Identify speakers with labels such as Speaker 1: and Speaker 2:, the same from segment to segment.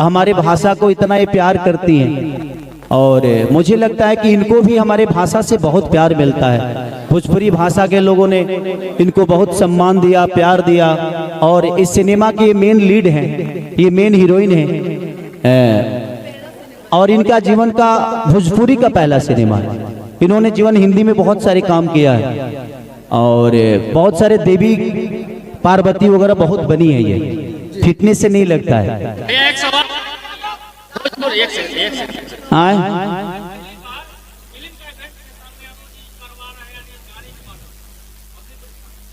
Speaker 1: हमारे भाषा को इतना ये प्यार करती हैं और मुझे लगता है कि इनको भी हमारे भाषा से बहुत प्यार मिलता है। भोजपुरी भाषा के लोगों ने इनको बहुत सम्मान दिया, प्यार दिया और इस सिनेमा के मेन लीड हैं, ये मेन हीरोइन है और इनका जीवन का भोजपुरी का पहला सिनेमा है। इन्होंने जीवन हिंदी में बहुत सारे काम किया है और बहुत सारे देवी पार्वती वगैरह बहुत बनी है। ये फिटनेस से नहीं लगता है।
Speaker 2: एक सवाल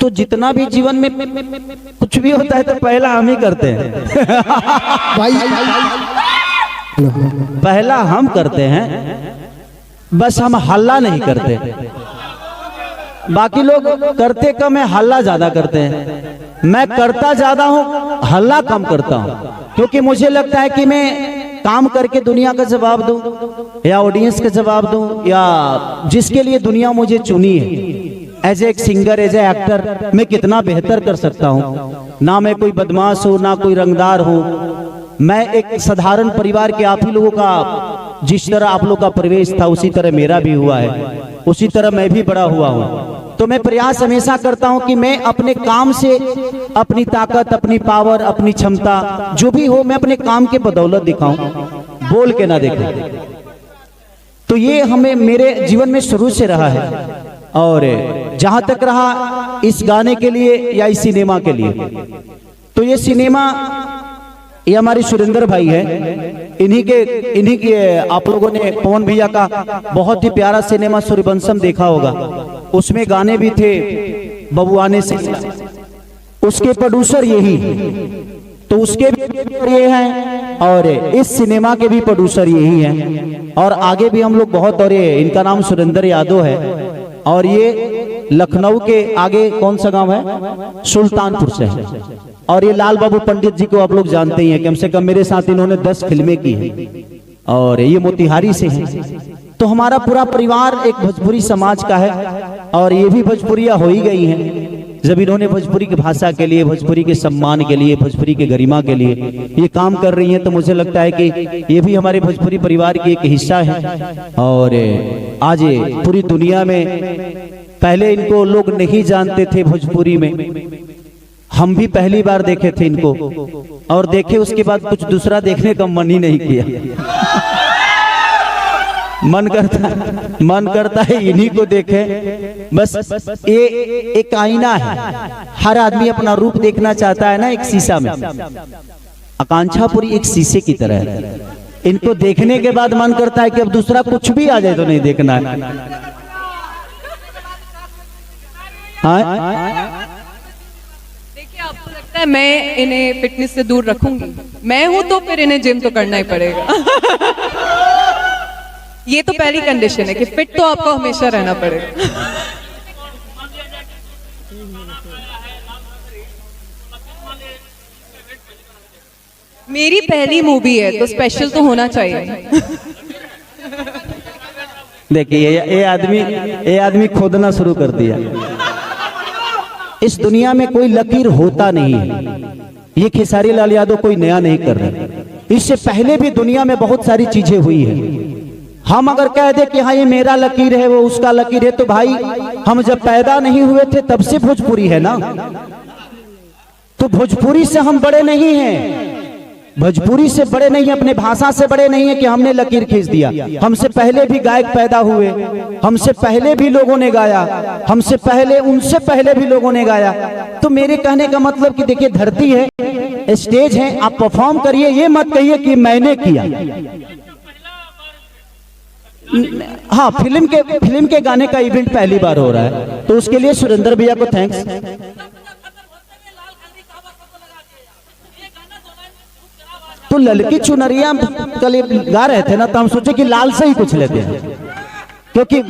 Speaker 1: तो जितना भी जीवन में कुछ भी होता है तो पहला हम ही करते हैं। पहला हम करते हैं, बस हम हल्ला नहीं करते। बाकी लोग करते कम है, हल्ला ज्यादा करते हैं। मैं करता ज्यादा हूं, हल्ला कम करता हूं, क्योंकि मुझे लगता है कि मैं काम करके दुनिया का जवाब दूं या ऑडियंस का जवाब दूं या जिसके लिए दुनिया मुझे चुनी है as a singer, as a actor मैं कितना बेहतर कर सकता हूं। ना मैं कोई बदमाश हूं, ना कोई रंगदार हूं। मैं एक साधारण परिवार के आप ही लोगों का, जिस तरह आप लोग का प्रवेश था उसी तरह मेरा भी हुआ है, उसी तरह मैं भी बड़ा हुआ हूं। तो मैं प्रयास हमेशा करता हूं कि मैं अपने काम से अपनी ताकत, अपनी पावर, अपनी क्षमता जो भी हो मैं अपने काम के बदौलत दिखाऊं, बोल के ना देखूं। तो ये हमें मेरे जीवन में शुरू से रहा है और जहां तक रहा इस गाने के लिए या इस सिनेमा के लिए। तो ये सिनेमा ये हमारे सुरेंद्र भाई है, इन्हीं के आप लोगों ने पवन भैया का बहुत ही प्यारा सिनेमा सूर्यवंशम देखा होगा, उसमें गाने भी थे बबुआने से, उसके प्रोड्यूसर यही, तो उसके भी ये हैं और इस सिनेमा के भी प्रोड्यूसर यही हैं और आगे भी हम लोग बहुत, और ये इनका नाम सुरेंद्र यादव है और ये लखनऊ के आगे कौन सा गांव है, सुल्तानपुर से है। और ये लाल बाबू पंडित जी को आप लोग जानते ही हैं, कम से कम मेरे साथ इन्होंने 10 फिल्में की हैं और ये मोतिहारी से हैं। तो हमारा पूरा परिवार एक भोजपुरी समाज का है और ये भी भोजपुरिया हो ही गई हैं। जब इन्होंने भोजपुरी की भाषा के लिए, भोजपुरी के सम्मान के लिए, भोजपुरी के गरिमा के लिए ये काम कर रही हैं, तो मुझे लगता है कि ये भी हमारे भोजपुरी परिवार की एक हिस्सा है। और आज पूरी दुनिया में, पहले इनको लोग नहीं जानते थे भोजपुरी में, हम भी पहली बार देखे थे इनको और देखे उसके बाद कुछ दूसरा देखने का मन ही नहीं किया। मन करता है इन्हीं को देखे। बस ये एक आईना है, हर आदमी अपना रूप देखना चाहता है ना एक शीशा में। आकांक्षा पूरी एक शीशे की तरह है, इनको देखने के बाद मन करता है कि अब दूसरा कुछ भी आ जाए तो नहीं देखना है।
Speaker 3: देखिए, आपको लगता है मैं इन्हें फिटनेस से दूर रखूंगी? मैं हूं तो फिर इन्हें जिम तो करना ही पड़ेगा। ये तो पहली कंडीशन है कि फिट तो आपको हमेशा रहना पड़ेगा। मेरी पहली मूवी है तो स्पेशल तो होना चाहिए।
Speaker 1: देखिए ये आदमी खोदना शुरू कर दिया। इस दुनिया में कोई लकीर होता नहीं है, ये खेसारी लाल यादव कोई नया नहीं कर रहे। इससे पहले भी दुनिया में बहुत सारी चीजें हुई है। हम अगर कह दे कि हाँ ये मेरा लकीर है, वो उसका लकीर है, तो भाई हम जब पैदा नहीं हुए थे तब से भोजपुरी है ना। तो भोजपुरी से हम बड़े नहीं हैं, भोजपुरी से बड़े नहीं है, अपने भाषा से बड़े नहीं है कि हमने लकीर खींच दिया। हमसे पहले भी गायक पैदा हुए, हमसे पहले भी लोगों ने गाया, हमसे पहले, उनसे पहले भी लोगों ने गाया। तो मेरे कहने का मतलब कि देखिए धरती है, स्टेज है, आप परफॉर्म करिए, ये मत कहिए कि मैंने किया। हाँ, फिल्म के गाने का इवेंट पहली बार हो रहा है, तो उसके लिए सुरेंद्र भैया को थैंक्स। तो ललकी चुनरिया कल गा रहे थे ना, तो हम सोचे कि लाल से ही कुछ लेते हैं, क्योंकि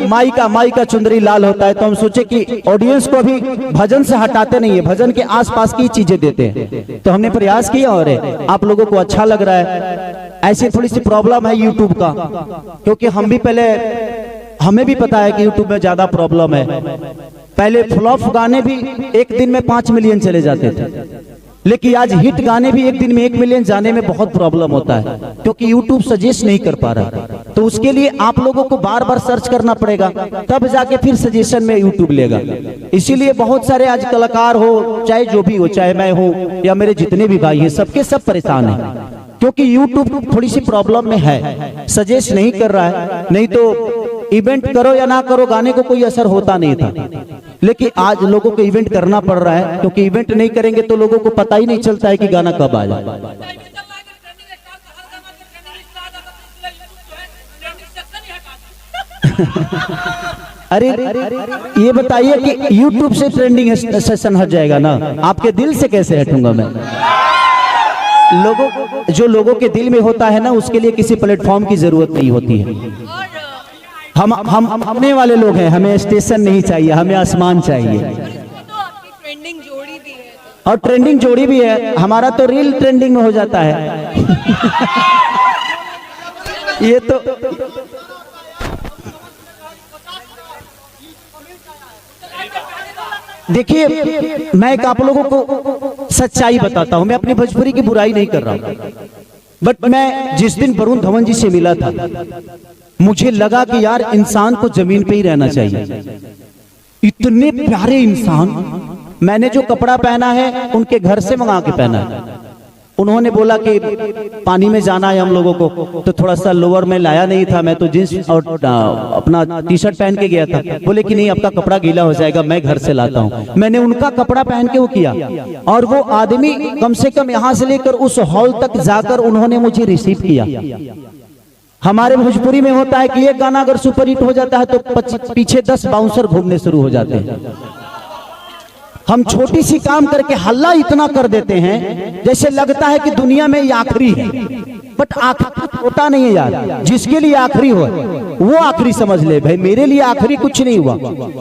Speaker 1: माई का चुंदरी लाल होता है। तो हम सोचे कि ऑडियंस को अभी भजन से हटाते नहीं है, भजन के आसपास की चीजें देते हैं। तो हमने प्रयास किया और आप लोगों को अच्छा लग रहा है। ऐसी थोड़ी सी प्रॉब्लम है यूट्यूब का, क्योंकि हम भी पहले, हमें भी पता है कि यूट्यूब में ज्यादा प्रॉब्लम है। पहले फ्लॉप गाने भी एक दिन में 5 मिलियन चले जाते थे, लेकिन आज हिट गाने भी एक दिन में 1 मिलियन जाने में बहुत प्रॉब्लम होता है, क्योंकि यूट्यूब सजेस्ट नहीं कर पा रहा। तो उसके लिए आप लोगों को बार बार सर्च करना पड़ेगा, तब जाके फिर सजेशन में यूट्यूब लेगा। इसीलिए बहुत सारे आज कलाकार हो, चाहे जो भी हो, चाहे मैं हो या मेरे जितने भी भाई हैं, सबके सब परेशान हैं, क्योंकि यूट्यूब थोड़ी सी प्रॉब्लम में है, सजेस्ट नहीं कर रहा है। नहीं तो इवेंट करो या ना करो, गाने को कोई असर होता नहीं था, लेकिन आज लोगों को इवेंट करना पड़ रहा है, क्योंकि इवेंट नहीं करेंगे तो लोगों को पता ही नहीं चलता है कि गाना कब आ जाए। अरे ये बताइए कि YouTube से ट्रेंडिंग सेशन हट जाएगा ना, आपके दिल से कैसे हटूंगा मैं? लोगों के दिल में होता है ना, उसके लिए किसी प्लेटफॉर्म की जरूरत नहीं होती है। हम अपने वाले लोग हैं, हमें स्टेशन नहीं चाहिए, हमें आसमान चाहिए।
Speaker 3: ट्रेंडिंग जोड़ी भी है,
Speaker 1: और ट्रेंडिंग जोड़ी भी है, हमारा तो रील ट्रेंडिंग में हो जाता है। ये तो देखिए, मैं एक आप लोगों को सच्चाई बताता हूं, मैं अपनी भोजपुरी की बुराई नहीं कर रहा हूं, बट मैं जिस दिन वरुण धवन जी से मिला था, मुझे लगा कि यार इंसान को जमीन पे ही रहना चाहिए। इतने प्यारे इंसान, मैंने जो कपड़ा पहना है उनके घर से मंगा के पहना है। उन्होंने बोला कि पानी में जाना है हम लोगों को, तो थोड़ा सा लोअर में लाया नहीं था, मैं तो जींस और अपना टी-शर्ट पहन के गया था। बोले कि नहीं, आपका कपड़ा गीला हो जाएगा, मैं घर से लाता हूँ। मैंने उनका कपड़ा पहन के वो किया, और वो आदमी कम से कम यहाँ से लेकर उस हॉल तक जाकर उन्होंने मुझे रिसीव किया। हमारे भोजपुरी में होता है कि एक गाना अगर सुपरहिट हो जाता है तो पीछे 10 बाउंसर घूमने शुरू हो जाते हैं। हम छोटी सी काम करके हल्ला इतना कर देते हैं जैसे लगता है कि दुनिया में ये आखिरी है, बट आखिरी होता नहीं है यार। जिसके लिए आखिरी हो वो आखिरी समझ ले भाई, मेरे लिए आखिरी कुछ नहीं हुआ,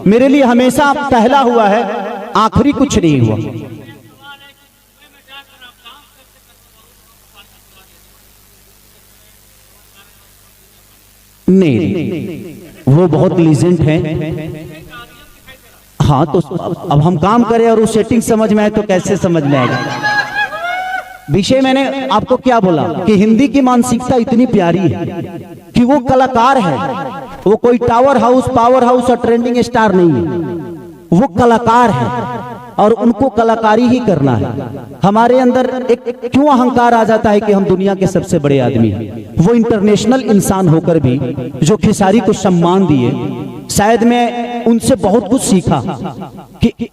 Speaker 1: मेरे लिए हमेशा पहला हुआ है, आखिरी कुछ नहीं हुआ। नहीं, वो बहुत लीजेंड है। हाँ, तो अब हम काम करें और वो सेटिंग समझ में आए तो कैसे समझ में आएगा? विषय मैंने आपको क्या बोला कि हिंदी की मानसिकता इतनी प्यारी है कि वो कलाकार है, वो कोई टावर हाउस, पावर हाउस और ट्रेंडिंग स्टार नहीं है, वो कलाकार है और उनको कलाकारी ही करना है। हमारे अंदर एक क्यों अहंकार आ जाता है कि हम दुनिया के सबसे बड़े आदमी हैं। वो इंटरनेशनल इंसान होकर भी जो खेसारी को सम्मान दिए, शायद मैं उनसे बहुत कुछ सीखा कि
Speaker 3: की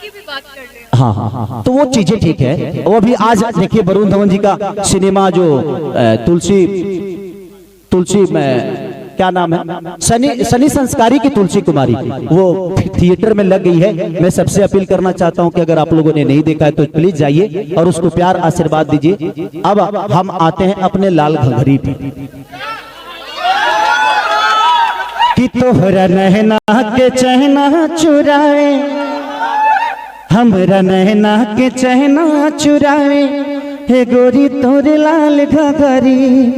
Speaker 3: भी बात कर ले।
Speaker 1: हाँ, तो वो चीजें ठीक है। वो भी आज देखिए, वरुण धवन जी का सिनेमा जो तुलसी में क्या नाम है, सनी संस्कारी की तुलसी कुमारी, वो थिएटर में लग गई है। मैं सबसे अपील करना चाहता हूं कि अगर आप लोगों ने नहीं देखा है तो प्लीज जाइए और उसको प्यार आशीर्वाद दीजिए। अब हम आते हैं अपने लाल घंघरी पे कि तोहरा नहना के चहना चुराए, हमरा नहना के चहना चुराए, हे गोरी तोरे लाल घंघरी।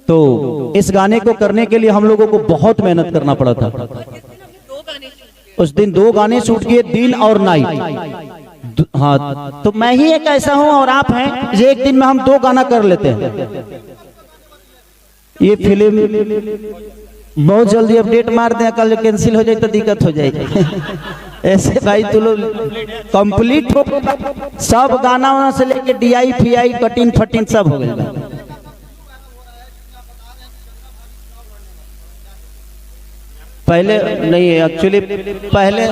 Speaker 1: तो इस गाने को करने के लिए हम लोगों को बहुत मेहनत करना पड़ा था। उस दिन 2 गाने शूट किए, दिन और नाइट। हाँ, तो मैं ही एक ऐसा हूं और आप हैं जो एक दिन में हम 2 गाना कर लेते हैं। ये फिल्म बहुत जल्दी अपडेट मार दें, कल कैंसिल हो जाए तो दिक्कत हो जाएगी। ऐसे भाई तू लोग कंप्लीट हो, सब गाना वहां से लेके DI FI कटिंग फटिंग सब हो गया। पहले नहीं, एक्चुअली पहले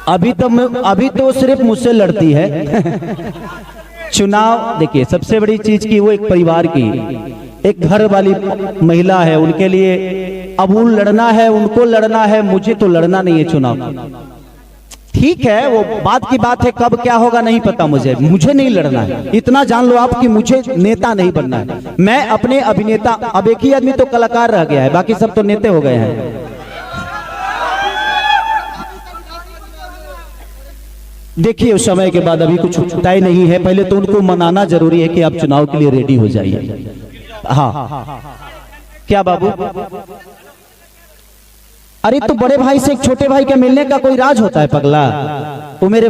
Speaker 1: अभी तो सिर्फ मुझसे लड़ती है। चुनाव देखिए, सबसे बड़ी चीज की वो एक परिवार की, एक घर वाली महिला है, उनके लिए अब उन लड़ना है, उनको लड़ना है, मुझे तो लड़ना नहीं है चुनाव। ठीक है, वो बात की बात है, कब क्या होगा नहीं पता मुझे नहीं लड़ना है। इतना जान लो आप कि मुझे नेता नहीं बनना है। मैं अपने अभिनेता, अब एक ही आदमी तो कलाकार रह गया है, बाकी सब तो नेता हो गए हैं। देखिए, उस समय के बाद अभी कुछ तय नहीं है, पहले तो उनको मनाना जरूरी है कि आप चुनाव के लिए रेडी हो जाइए। हाँ, क्या बाबू, अरे तो बड़े भाई से एक छोटे भाई के मिलने का कोई राज होता है पगला? वो मेरे